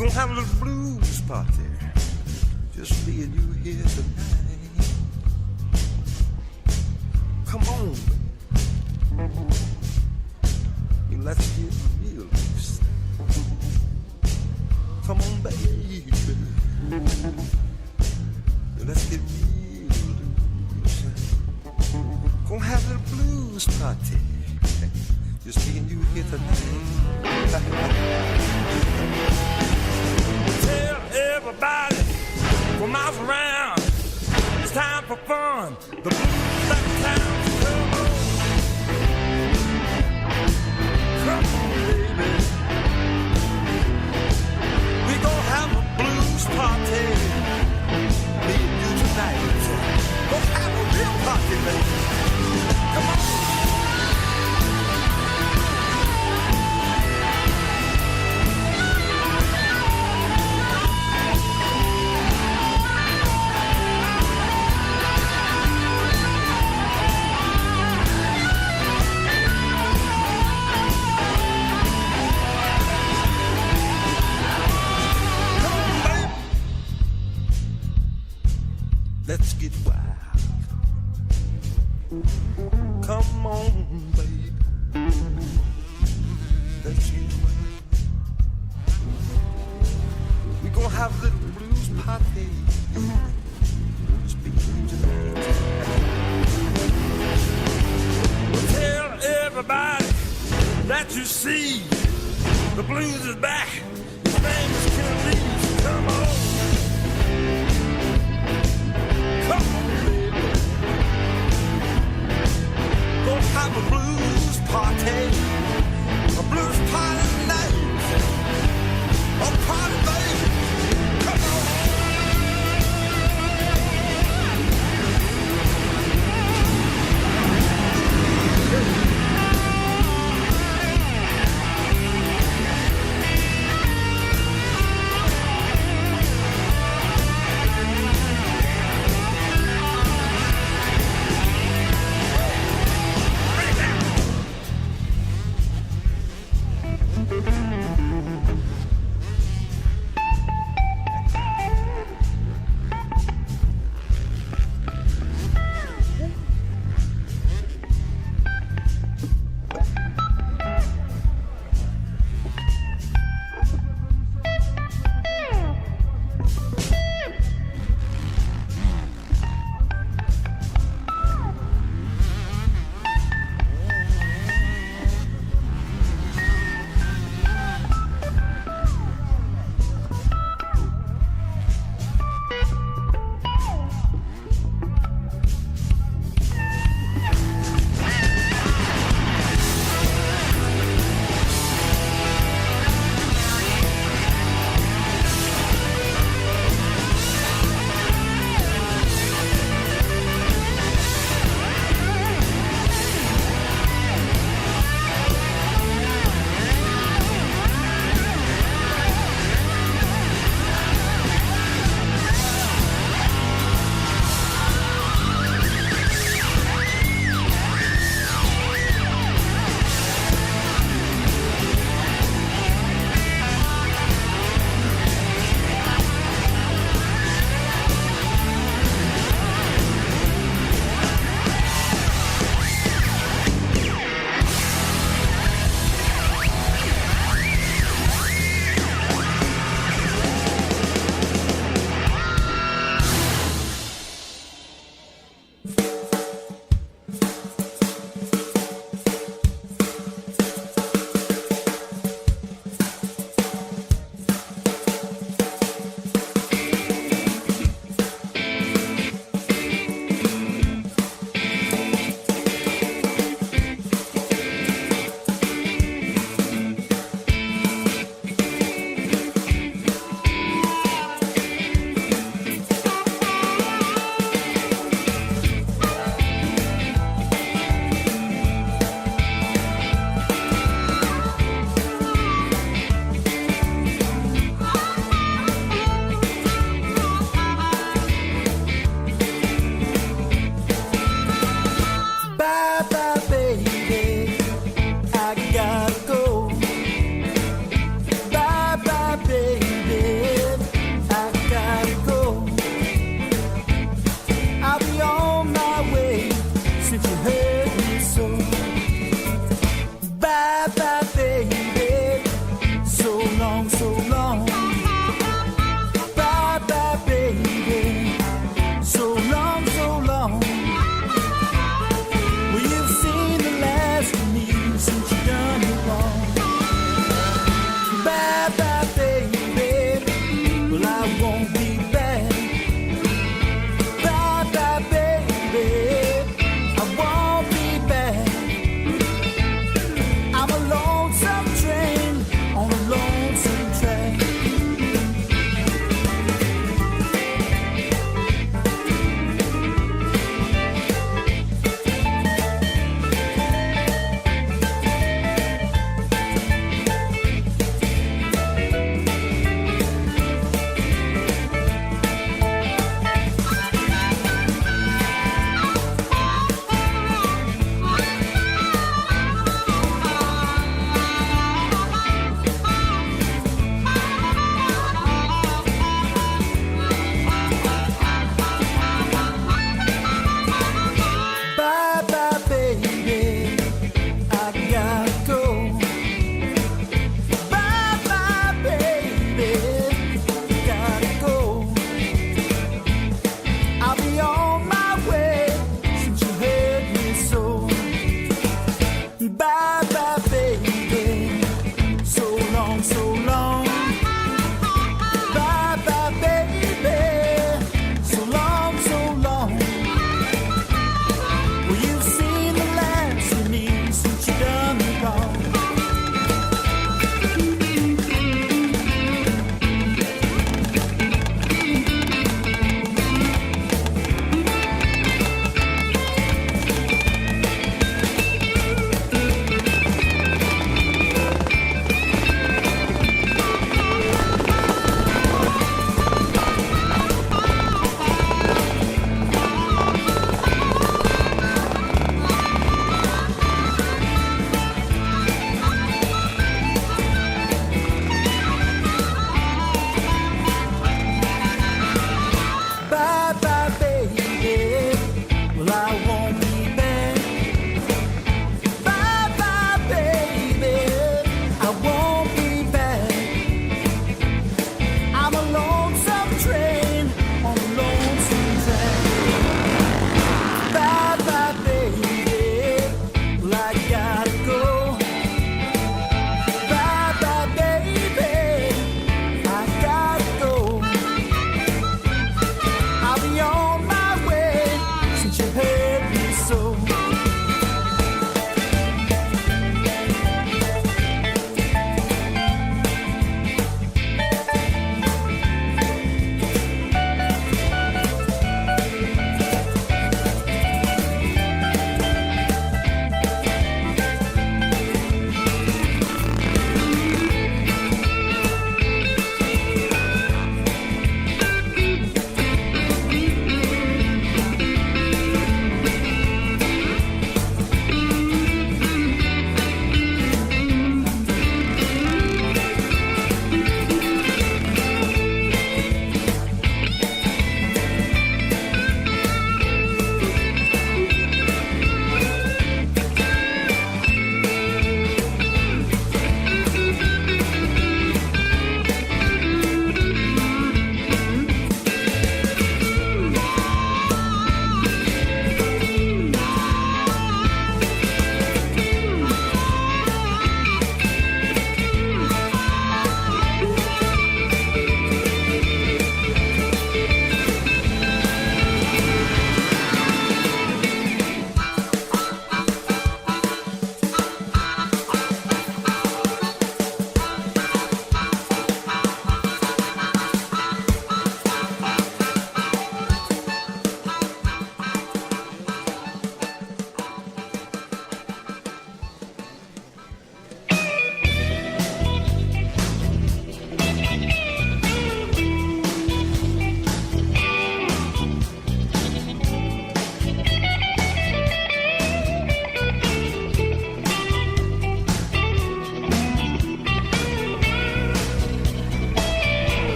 gonna have a little blues party. Just me and you here tonight. Come on, baby. Let's get real loose. Come on, baby. Let's get real loose. Gonna have a little blues party. Just me and you here tonight. Tell everybody from miles around, it's time for fun. The blues back in town. Come on, baby. We gon' have a blues party. Me and you tonight. Gonna have a real party, baby. Come on. Let's get wild. Come on, baby. Let's get wild. We gonna have a little blues party. Speak tonight. Tell everybody that you see the blues is back. His name is Kenny. Come on. Come on, baby. Gonna have a blues party. A blues party tonight. A party, baby. Come on.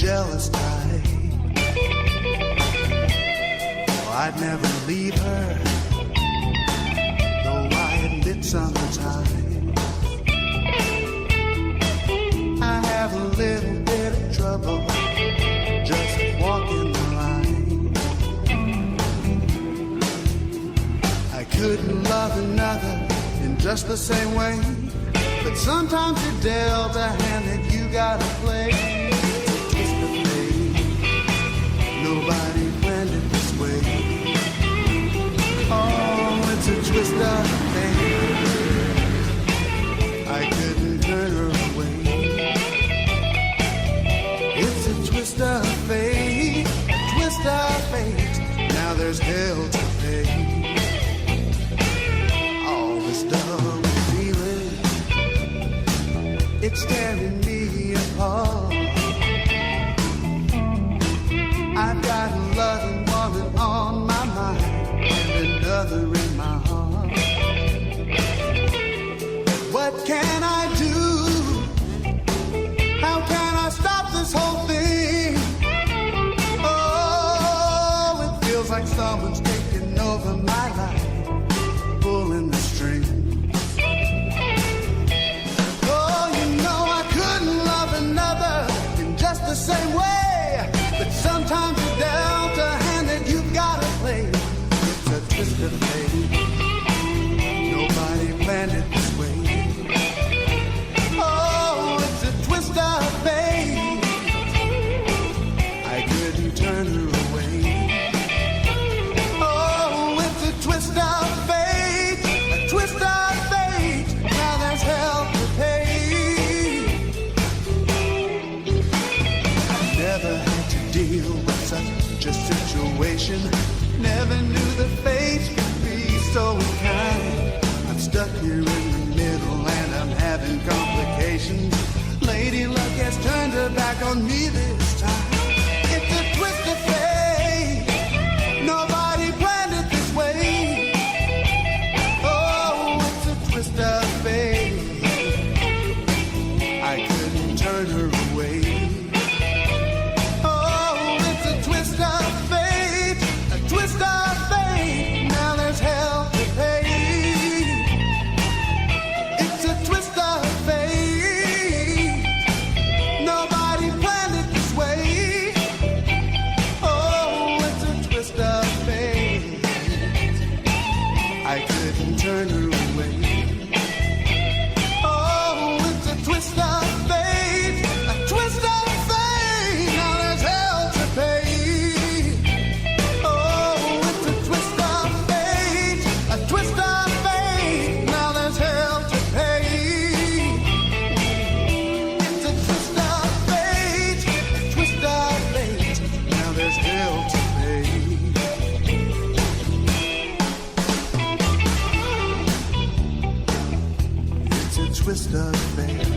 jealous type. Oh, I'd never leave her, though I admit sometimes I have a little just the same way. But sometimes you're dealt a hand that you gotta play. It's a twist of fate. Nobody planned it this way. Oh, it's a twist of fate. I couldn't turn her away. It's a twist of fate, a twist of fate. Now there's hell to pay. All this double feeling, it's tearing me apart. I've got a loving woman on my mind and another in my heart. What can I do? How can I stop this whole thing? Oh, it feels like someone's taking over my life, pulling the strings. Oh, you know I couldn't love another in just the same way. But sometimes you're dealt a hand that you've gotta play. It's a twist of fate. Nobody planned it this way. Oh, it's a twist of fate. I couldn't turn her away. Oh, it's a twist of fate, a twist of fate. Now there's hell to pay. I never had to deal with such a situation. Never knew the fate could be so kind. I'm stuck here in the middle and I'm having complications. Lady luck has turned her back on me this time. It's a twist of fate. Nobody planned it this way. Oh, it's a twist of fate. I couldn't turn her away. Oh, it's a twist of fate, a twist of fate. Now there's hell to pay. It's a twist of fate. Nobody planned it this way. Oh, it's a twist of fate. I couldn't turn her away. Oh, it's a twist of fate, a twist of fate. Now there's hell to pay. Oh, it's a twist of fate, a twist of fate. Now there's hell to pay. It's a twist of fate, a twist of fate. Now there's hell to pay. It's a twist of fate.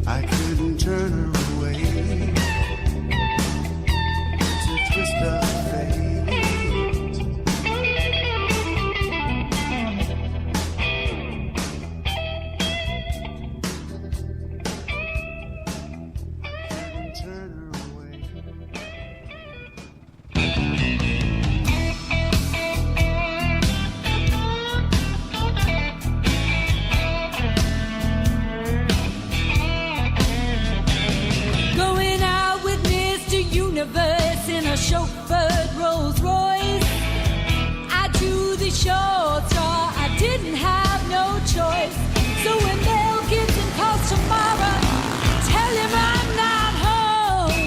I couldn't turn her away. It's a twist of fate. Couldn't turn her away. Going out with Mr. Universe in a chauffeured Rolls Royce. I drew the short straw, I didn't have no choice. So when Mel Gibson calls tomorrow, tell him I'm not home.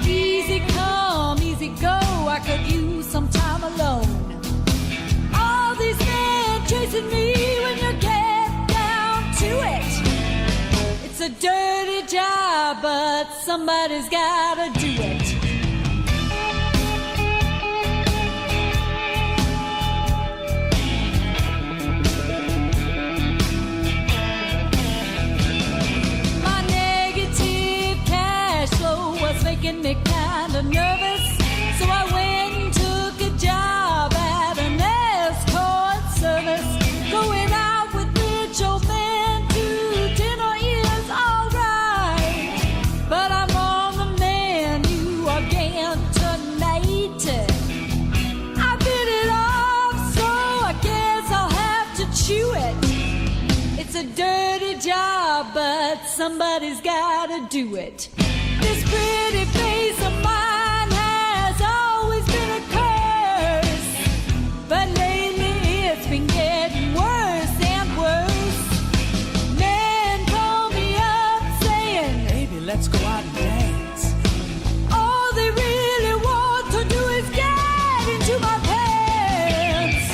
Easy come, easy go, I could use some time alone. All these men chasing me when you get down to it. It's a dirty job, but somebody's gotta do it. My negative cash flow was making me kinda nervous, so I went and took a job at an escort service. Going out with rich old men to dinner is alright, but I'm on the menu again tonight. I bit it off, so I guess I'll have to chew it. It's a dirty job, but somebody's gotta do it. This pretty face of mine has always been a curse. let's go out and dance. All they really want to do is get into my pants.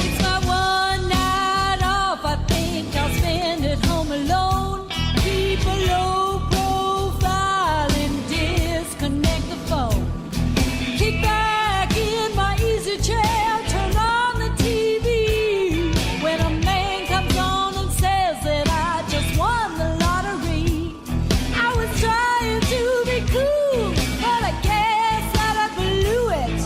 It's my one night off. I think I'll spend it home alone. Keep a low profile and disconnect the phone. Kick back in my easy chair, turn on the TV. When a man comes on and says that I just won the lottery, I was trying to be cool, but I guess that I blew it.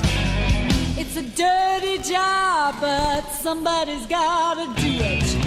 It's a dirty job, but somebody's gotta do it.